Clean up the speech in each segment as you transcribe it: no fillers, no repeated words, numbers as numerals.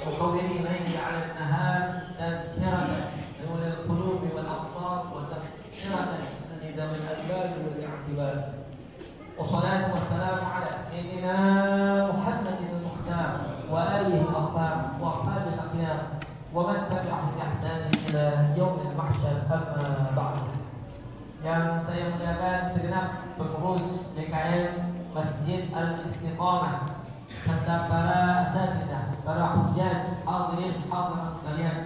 مقومين الليل على النهار تذكرة لأولي القلوب والأبصار وتبصرة لذوي الألباب والاعتبار. والصلاة والسلام على سيدنا محمد المختار وآله الأخيار وأصحابه الأخيار ومن تبعهم بإحسان إلى يوم المحشر. أما بعد. Yang saya muliakan segenap pengurus DKM Masjid Al-Istiqamah serta para asatidzah, para hujjaj, hadirin hadirat sekalian.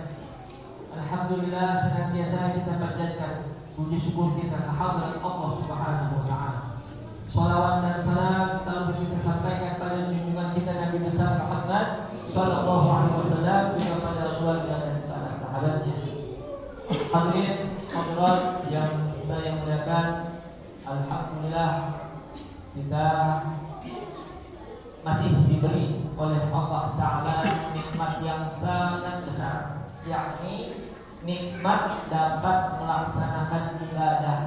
Alhamdulillah senantiasa kita panjatkan puji syukur kita kehadirat Allah Subhanahu wa taala. Shalawat dan salam selalu kita sampaikan pada junjungan kita Nabi besar Muhammad sallallahu alaihi wasallam juga pada keluarga dan para sahabatnya. Hadirin hadirat yang saya muliakan, alhamdulillah kita masih diberi oleh Allah Ta'ala nikmat yang sangat besar, yakni nikmat dapat melaksanakan ibadah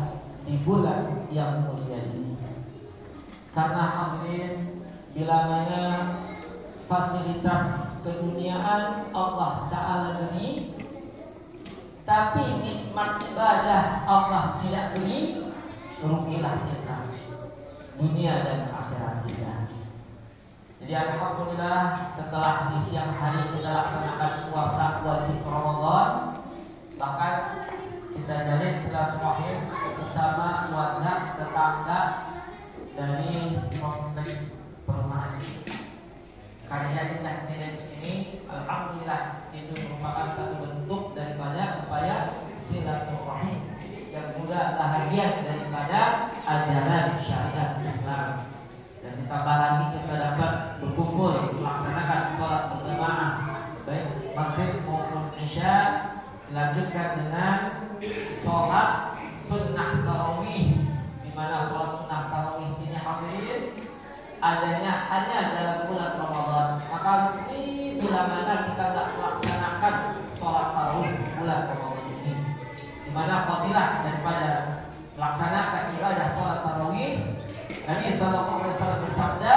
di bulan yang mulia ini. Karena hadirin, bila mana fasilitas keduniaan Allah Ta'ala beri, tapi nikmat ibadah Allah tidak beri, rugilah kita dunia dan akhirat kita. Jadi alhamdulillah setelah di siang hari kita laksanakan puasa wajib Ramadan, bahkan kita jalin silaturahim bersama keluarga tetangga dari kompleks perumahan ini. Karya Islam ini alhamdulillah itu merupakan satu bentuk daripada upaya silaturahim yang juga bahagian daripada ajaran syariat Islam. Dan ditambah lagi kita dapat berkumpul melaksanakan sholat berjamaah baik maghrib maupun isya, dilanjutkan dengan sholat sunnah tarawih, di mana sholat sunnah tarawih ini hadirin adanya hanya dalam bulan Ramadan. Maka di bulan mana kita tidak melaksanakan sholat tarawih bulan Ramadan ini, di mana fadilah daripada melaksanakan ibadah sholat tarawih, Nabi sallallahu alaihi wasallam bersabda,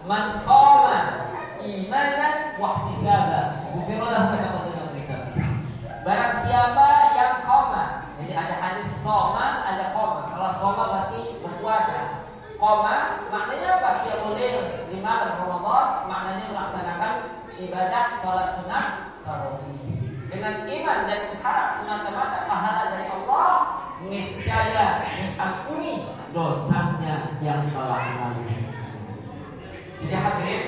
"Man qama imanan wa ihtisaban, ghufira lahu ma taqaddama min dhanbi." Barang siapa yang qama, jadi ada hadis shoma, ada qama. Kalau shoma berarti berpuasa. Qama maknanya apa? Dia boleh di malam Ramadan, maknanya melaksanakan ibadah salat sunat tarawih. Dengan iman dan harap semata-mata pahala dari Allah, niscaya diampuni dosanya yang telah lalu. Jadi hadirin,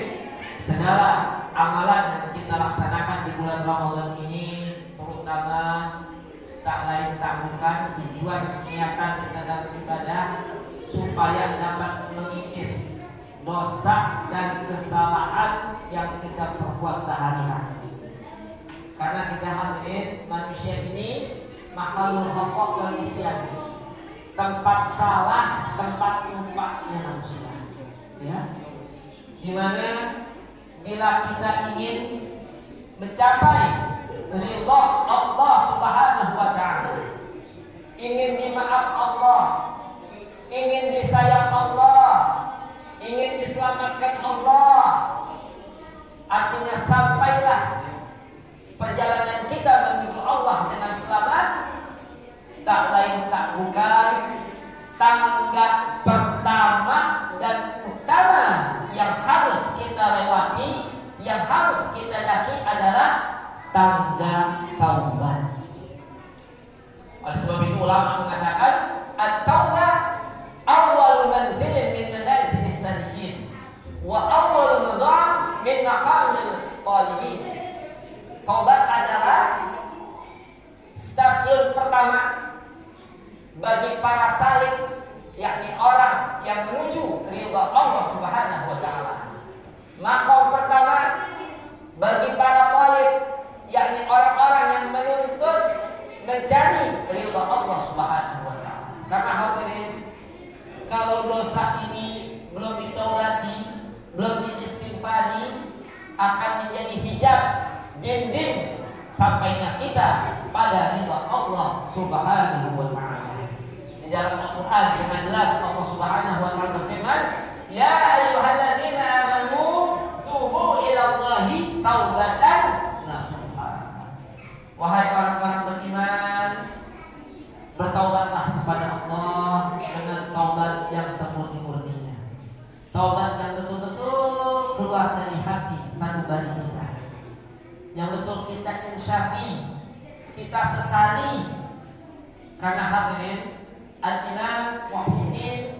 segala amalan yang kita laksanakan di bulan Ramadan ini, terutama tak lain tak bukan tujuan niatan kita dalam ibadah supaya dapat mengikis dosa dan kesalahan yang kita perbuat sehari-hari. Karena kita hadirin, manusia ini makhluk khata' wal isyan, tempat salah, tempat sumpahnya manusia. Ya, dimana bila kita ingin mencapai ridha Allah Subhanahu wa taala, ingin dimaaf Allah, ingin disayang Allah, ingin diselamatkan Allah, artinya sampailah perjalanan kita menuju Allah dengan selamat, tak lain tak bukan tangga pertama dan utama yang harus kita lewati, yang harus kita daki adalah tangga taubat. Oleh sebab itu ulama mengatakan at-taubah awwal manzilin min manazilis salihin wa awwal mudha'af min maqamil talibin. Taubat adalah stasiun pertama bagi para salik, yakni orang yang menuju ridha Allah Subhanahu wa taala. Maqam pertama bagi para talib, yakni orang-orang yang menuntut mencari ridha Allah Subhanahu wa taala. Karena hadirin, kalau dosa ini belum ditaubati, belum diistighfari, akan menjadi hijab dinding sampainya kita pada ridha Allah Subhanahu wa taala. Di dalam Al-Qur'an dengan jelas Allah Subhanahu wa taala berfirman, "Ya ayyuhalladzina amanu tubu ila Allahi taubatan Bertaubatlah kepada Allah dengan taubat yang semurni-murninya, taubat yang betul-betul keluar dari hati sanubari kita, yang betul kita insyafi, kita sesali. Karena hadirin, Al-Imam Muhyiddin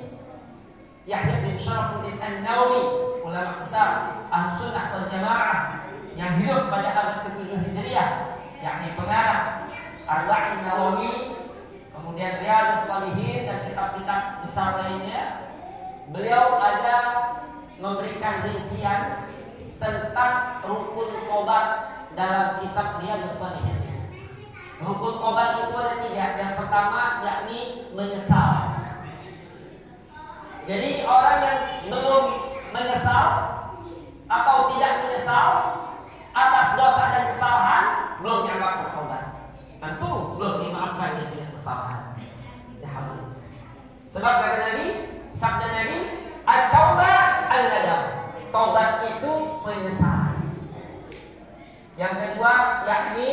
Yahya bin Syarafuddin An-Nawawi, ulama besar Ahlussunnah wal Jamaah yang hidup pada abad ke-7 Hijriah, yakni pengarang Arba'in Nawawi, kemudian Riyadhus Shalihin dan kitab-kitab besar lainnya. Beliau ada memberikan rincian tentang rukun tobat dalam kitab Riyadhus Shalihin. Rukun tobat itu ada 3. Yang pertama yakni menyesal. Jadi orang yang belum menyesal atau tidak menyesal atas dosa dan kesalahan belum dianggap bertobat. Tentu belum dimaafkan dia punya kesalahan. Ya Allah. Sebab kata Nabi, sabda Nabi, at-taubah an-nadam. Taubat itu penyesalan. Yang kedua yakni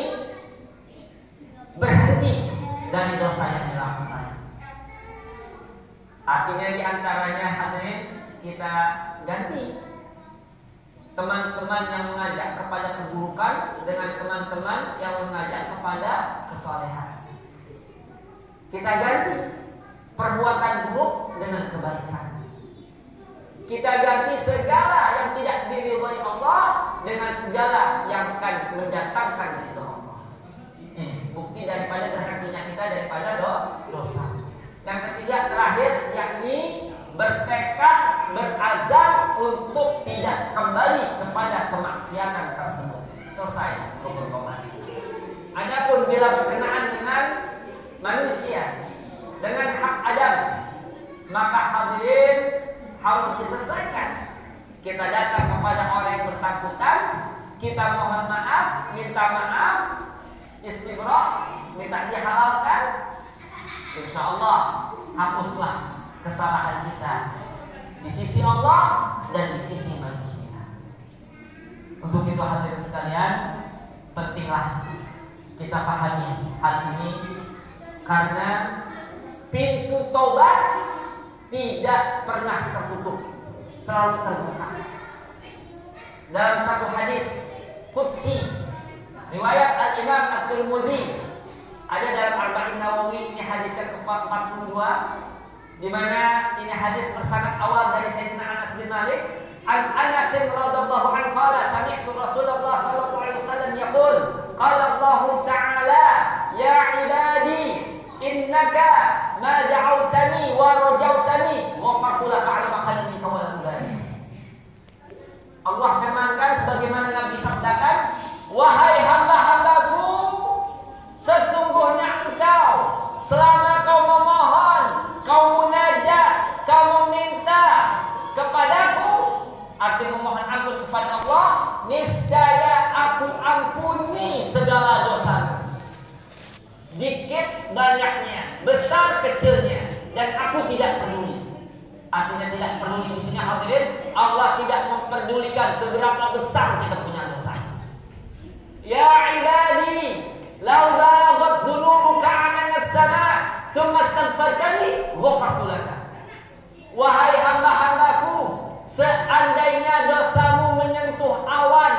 berhenti dari dosa yang dilakukan. Artinya diantaranya hadirin, kita ganti teman-teman yang mengajak kepada keburukan dengan teman-teman yang mengajak kepada kesolehan. Kita ganti perbuatan buruk dengan kebaikan. Kita ganti segala yang tidak diridhai Allah dengan segala yang akan mendatangkan ridha Allah. Bukti daripada berhentinya kita daripada dosa. Yang ketiga terakhir yakni bertekad, berazam untuk tidak kembali kepada kemaksiatan tersebut. Selesai rukun tobat. Adapun bila berkenaan dengan manusia, dengan hak Adam, maka hadirin harus diselesaikan. Kita datang kepada orang yang bersangkutan, kita mohon maaf, minta maaf, istighraq, minta dihalalkan. Insya Allah hapuslah kesalahan kita di sisi Allah dan di sisi manusia. Untuk itu hadirin sekalian, pentinglah kita pahami hal ini, karena pintu taubat tidak pernah tertutup, selalu terbuka. Dalam satu hadis qudsi riwayat Al-Imam At-Tirmidzi, ada dalam Arba'in Nawawi, ini hadis yang ke-42, di mana ini hadis bersanad awal dari Sayyidina Anas bin Malik. An Anas radhiyallahu anhu qala sami'tu Rasulullah sallallahu alaihi wasallam yaqul qala Allah ta'ala ya ibadi innaka ma da'awtani wa rajautani ghafartu laka 'ala ma kana minka wa la ubali. Allah firmankan sebagaimana Nabi sabdakan, wahai hamba-hambaku, sesungguhnya engkau selama kau memohon, kau munajat, kau meminta kepadaku, arti memohon ampun kepada Allah, niscaya aku ampuni segala dosa, dikit banyaknya, besar kecilnya, dan aku tidak peduli. Artinya tidak peduli di sini hadirin, Allah tidak memperdulikan seberapa besar kita punya dosa. Ya ibadi, lau baghat dhunubuka 'ala as-sama' thumma astaghfartani ghafartu laka. Wahai hamba-hambaku, seandainya dosamu menyentuh awan,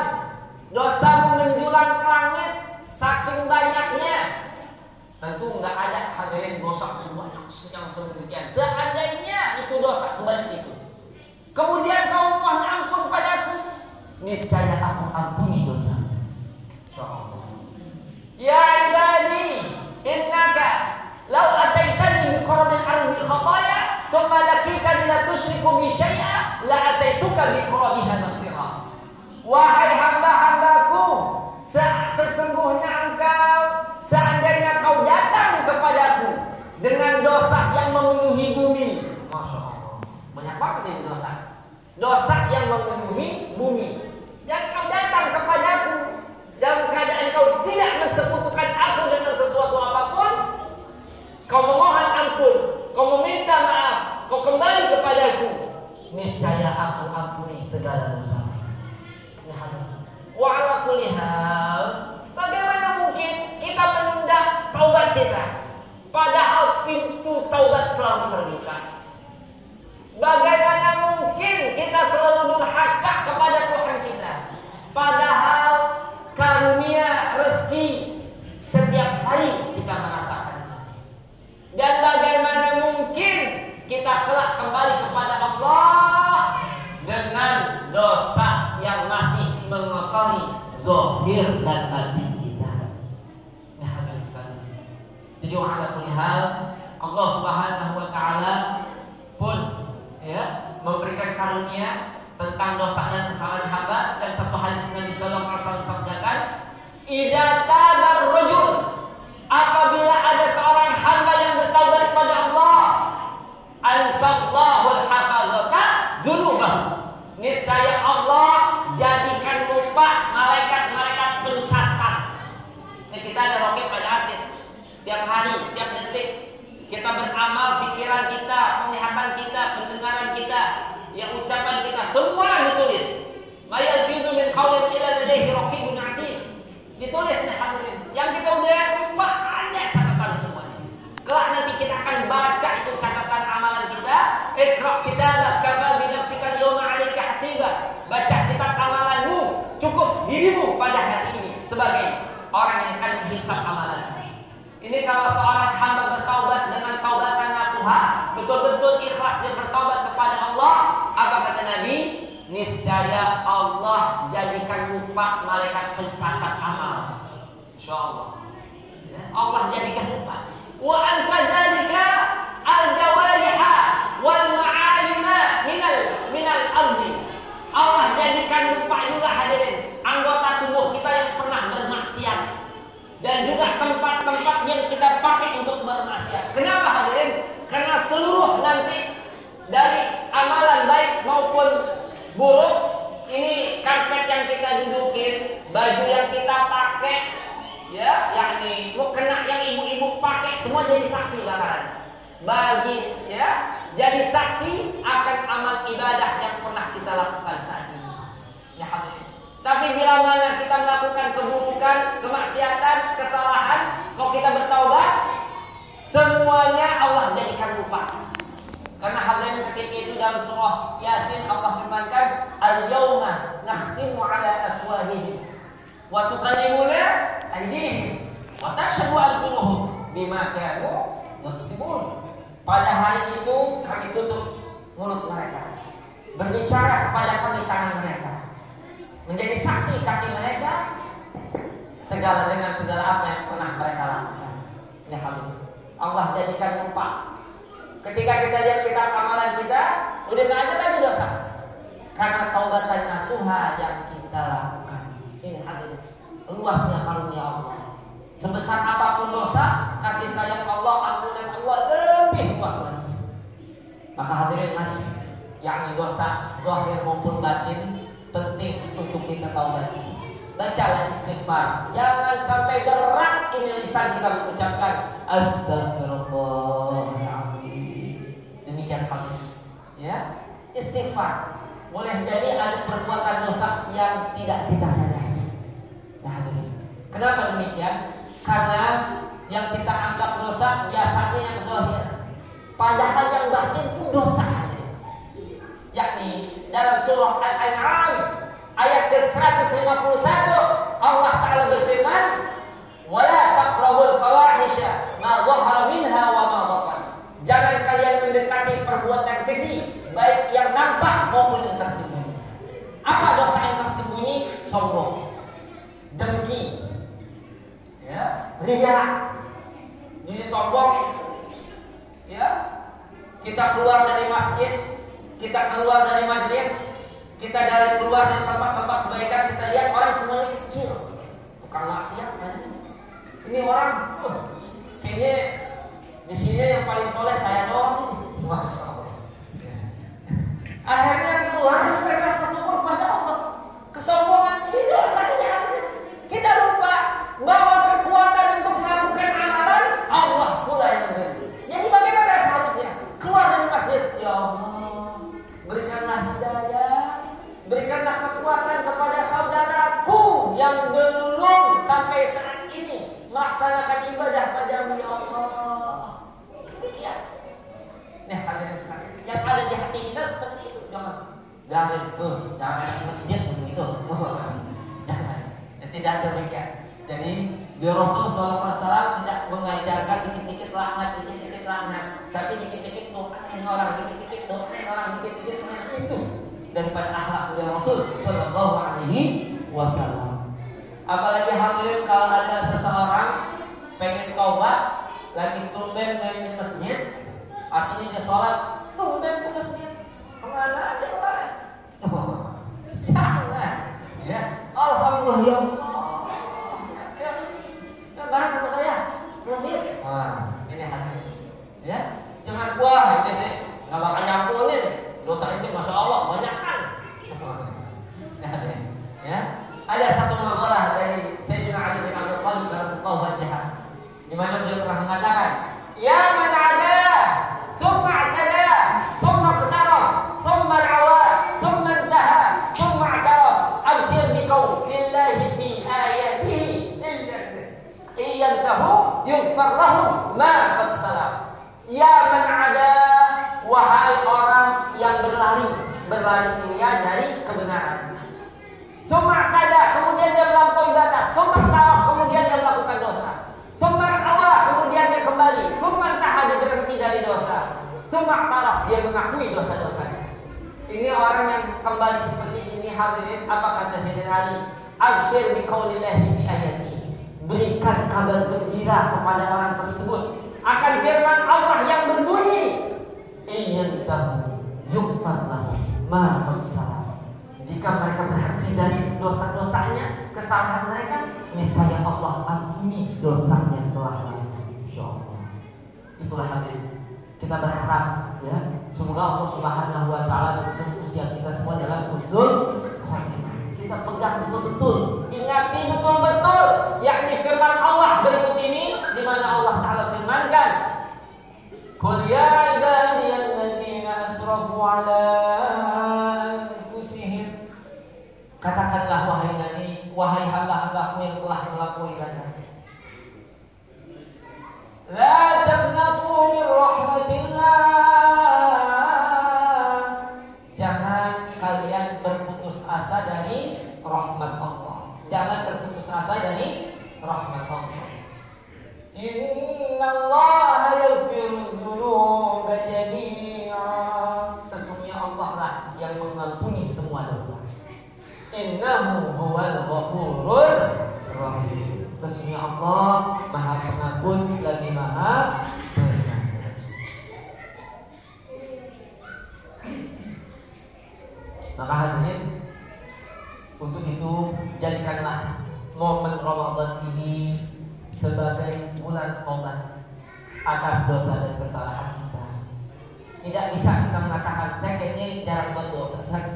dosamu menjulang ke langit saking banyaknya, tentu enggak ada hadirin dosa sebanyak yang sedemikian. Seandainya itu dosa sebanyak itu, kemudian kau mohon ampun padaku, niscaya aku ampuni dosa. Insyaallah. Ya ibadi, innaka law ataitani bi qurbil ardi khataya thumma lakitani la tusyriku bi syai'a la ataituka bi qurbiha maghfirah. Wahai hamba-hambaku, sesungguhnya engkau, seandainya kau datang kepadaku dengan dosa yang memenuhi bumi, Masya Allah, banyak banget ini dosa yang memenuhi bumi, dan kau datang kepadaku dalam keadaan kau tidak mensekutukan aku dengan sesuatu apapun, kau memohon ampun, kau meminta maaf, kau kembali kepadaku, niscaya aku ampuni segala dosa. Wa ala kulli hal, bagaimana mungkin kita menunda taubat kita, padahal pintu taubat selalu terbuka. Bagaimana mungkin kita selalu durhaka kepada Tuhan kita, padahal karunia rezeki setiap hari kita merasakan. Dan bagaimana mungkin kita kelak kembali kepada Allah dengan dosa yang masih mengotori zahir dan batin kita. Ya hadirin sekalian. Jadi ala kulli hal, Allah Subhanahu wa taala pun memberikan karunia tentang dosa dan kesalahan hamba. Dan satu hadis Nabi sallallahu alaihi wasallam sabdakan, "Idza tabar rajul," apabila ada seorang hamba yang bertaubat kepada Allah, "Ansallahu al-hafazata dzunubah." Niscaya Allah jadikan lupa malaikat-malaikat pencatat. Nah, kita ada roket pada atid. Tiap hari, tiap detik kita beramal, pikiran kita, penglihatan kita, pendengaran kita, ya ucapan kita, semua ditulis. Ma yalfizu min qawlin illa ladayhi raqibun atid. Ditulis nih hadirin. Yang kita udah lupa ada catatan semuanya. Kelak nanti kita akan baca itu catatan amalan kita. Iqra kitabak kafa bi nafsika al-yawma 'alaika hasiba. Baca kitab amalanmu, cukup dirimu pada hari ini sebagai orang yang akan menghisab amalan. Ini kalau seorang hamba bertaubat dengan taubatan nasuha, betul-betul ikhlas dan bertaubat kepada Allah, apa kata Nabi? Niscaya Allah jadikan lupa malaikat pencatat amal. Insyaallah. Ya, Allah jadikan lupa. Wa ansadzalika al-jawariha wal ma'alima minal ardi. Allah jadikan lupa juga hadirin anggota tubuh kita yang pernah bermaksiat. Dan juga tempat-tempat yang kita pakai untuk bermaksiat. Kenapa hadirin? Karena seluruh nanti dari amalan baik maupun buruk, ini karpet yang kita dudukin, baju yang kita pakai, ya, yakni mukena yang ibu-ibu pakai, semua jadi saksi bakaran. Bagi, ya, jadi saksi akan amal ibadah yang pernah kita lakukan saat ini. Ya hadirin. Tapi bila mana kita melakukan keburukan, kemaksiatan, kesalahan, kalau kita bertaubat, semuanya Allah jadikan lupa. Karena hadirin ketika itu dalam surah Yasin Allah firmankan, "Al-yawma nakhtimu 'ala afwahihim wa tukallimuna aydihim wa tashhadu arjuluhum bima kanu yaksibun." Pada hari itu kami tutup mulut mereka, berbicara kepada kami tangan mereka, menjadi saksi kaki mereka segala dengan segala apa yang pernah mereka lakukan. Ya Allah jadikan lupa. Ketika kita lihat kitab amalan kita, udah nggak ada lagi dosa karena taubatan nasuha yang kita lakukan. Ini hadirin, luasnya karunia Allah. Sebesar apapun dosa, kasih sayang Allah, ampunan Allah lebih luas lagi. Maka hadirin mari, yakni dosa zahir maupun batin, penting untuk kita taubati. Bacalah istighfar. Jangan sampai berat ini lisan kita mengucapkan astagfirullahaladzim. Demikian hadis. Ya, istighfar. Boleh jadi ada perbuatan dosa yang tidak kita sadari. Nah, kenapa demikian? Karena yang kita anggap dosa biasanya yang zahir, padahal yang batin pun dosa. Yakni dalam surah Al-An'am ayat ke-151 Allah Ta'ala berfirman, "Wala taqrabul fawahisha ma dhahara minha wa ma batan." Jangan kalian mendekati perbuatan keji, baik yang nampak maupun yang tersembunyi. Apa dosa yang tersembunyi? Sombong, dengki, ya, riya. Jadi sombong, ya, kita keluar dari masjid, kita keluar dari majelis, kita keluar dari tempat-tempat kebaikan, kita lihat orang semuanya kecil, tukang maksiat kan? Ini orang, kayaknya di sini yang paling soleh saya doang. Masya Allah. Akhirnya keluar mereka bersyukur pada Allah. Kesombongan ini dosanya. Kita lupa bahwa kekuatan untuk melakukan amalan Allah pula yang memberi. Jadi bagaimana seharusnya keluar dari masjid? Ya Allah, berikanlah hidayah, berikanlah kekuatan kepada saudaraku yang belum sampai saat ini melaksanakan ibadah padamu ya Allah. bilangin jangan enak masjid begitu. Jangan. Tidak demikian. Jadi Rasul SAW tidak mengajarkan dikit-dikit laknat, tapi dikit-dikit doain orang, dikit-dikit doain orang, dikit-dikit itu daripada akhlak Rasul SAW. Apalagi hadirin kalau ada seseorang pengen taubat, lagi tumben main di masjid, artinya dia sholat, tumben ke masjid, kemana ada orang? Jangan, ya. Alhamdulillah ya Allah. Ya, barang sama saya, masjid. Ini hati, ya. Jangan wah ini sih nggak bakal nyampunin dosa itu, masya Allah banyak kan. Ya. Ada satu maqalah dari Sayyidina Ali bin Abi Thalib dalam Taubat Jihad, di mana beliau pernah mengatakan, "Ya man ada, thumma i'tada, thumma iqtaraf, thumma awa, thumma intaha, thumma i'taraf, abshir bi qawlillahi fi ayatihi, iyantahu yughfar lahum ma qad salaf." Ya man ada, wahai orang yang berlari dia dari kebenaran. Summa kada, kemudian dia melampaui batas. Summa taraf, kemudian dia melakukan dosa. Summa awa, kemudian dia kembali. Summa taha, dia berhenti dari dosa. Summa taraf, dia mengakui dosa-dosanya. Ini orang yang kembali seperti ini, hadirin, apa kata Sayyidina Ali? Abshir bi qaulillahi fi ayati. Berikan kabar gembira kepada orang tersebut akan firman Allah yang berbunyi, iyantahu yughfar lahum ma qad salaf. Jika mereka berhenti dari dosa-dosanya, kesalahan mereka, niscaya Allah ampuni dosanya yang telah lalu. Insyaallah. Itulah hadirin. Kita berharap, ya, semoga Allah Subhanahu wa taala menuntun usia kita semua dalam husnul khotimah. Kita pegang betul-betul, ingati betul-betul, yakni firman Allah berikut ini, di mana Allah Taala firmankan, "Qul ya ibadiyalladzina asrafu ala anfusihim." Katakanlah wahai Nabi, wahai hamba-hambaku yang telah melampaui batas, la taqnatu min rahmatillah. Jangan kalian berputus asa dari rahmat Allah. Jangan berputus asa dari rahmat Allah. Innallaha yaghfiru dzunuba jami'a. Sesungguhnya Allah lah yang mengampuni semua dosa. Innahu huwal ghafurur rahim. Sesungguhnya Allah Maha Pengampun lagi Maha Penyayang. Maka hadirin, untuk itu jadikanlah momen Ramadan ini sebagai bulan taubat atas dosa dan kesalahan kita. Tidak bisa kita mengatakan saya kayaknya jarang buat dosa, saya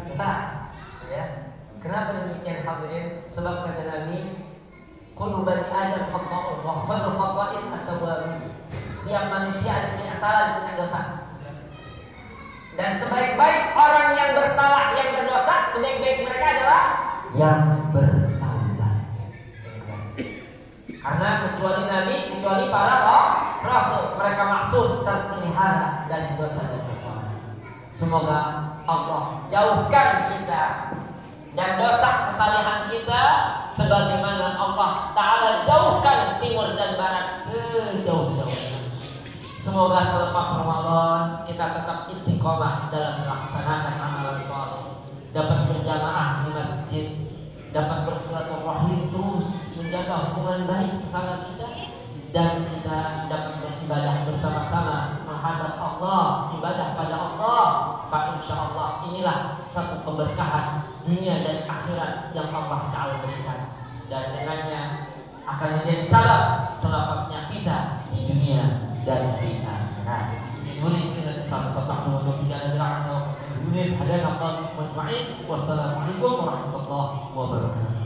ya. Kenapa demikian hadirin? Sebab kata Nabi, kullu bani Adam khata'un wa khairu khata'in at-tawwabun. Tiap manusia ada punya salah, punya dosa. Dan sebaik-baik orang yang bersalah, yang berdosa, sebaik-baik mereka adalah yang bertaubat. Karena kecuali Nabi, kecuali para Rasul, mereka maksud terpelihara dari dosa dan kesalahan. Semoga Allah jauhkan kita dan dosa kesalahan kita sebagaimana Allah Ta'ala jauhkan timur dan barat sejauh-jauhnya. Semoga selepas Ramadan kita tetap istiqomah dalam melaksanakan amalan saleh, dapat berjamaah di masjid, dapat bersilaturahim terus, menjaga hubungan baik sesama kita, dan kita dapat beribadah bersama-sama menghadap Allah, ibadah pada Allah. Fa insyaallah inilah satu keberkahan dunia dan akhirat yang Allah Ta'ala berikan, dan dengannya akan menjadi sabab selamatnya kita di dunia dan di akhirat. Wassalamualaikum warahmatullahi wabarakatuh.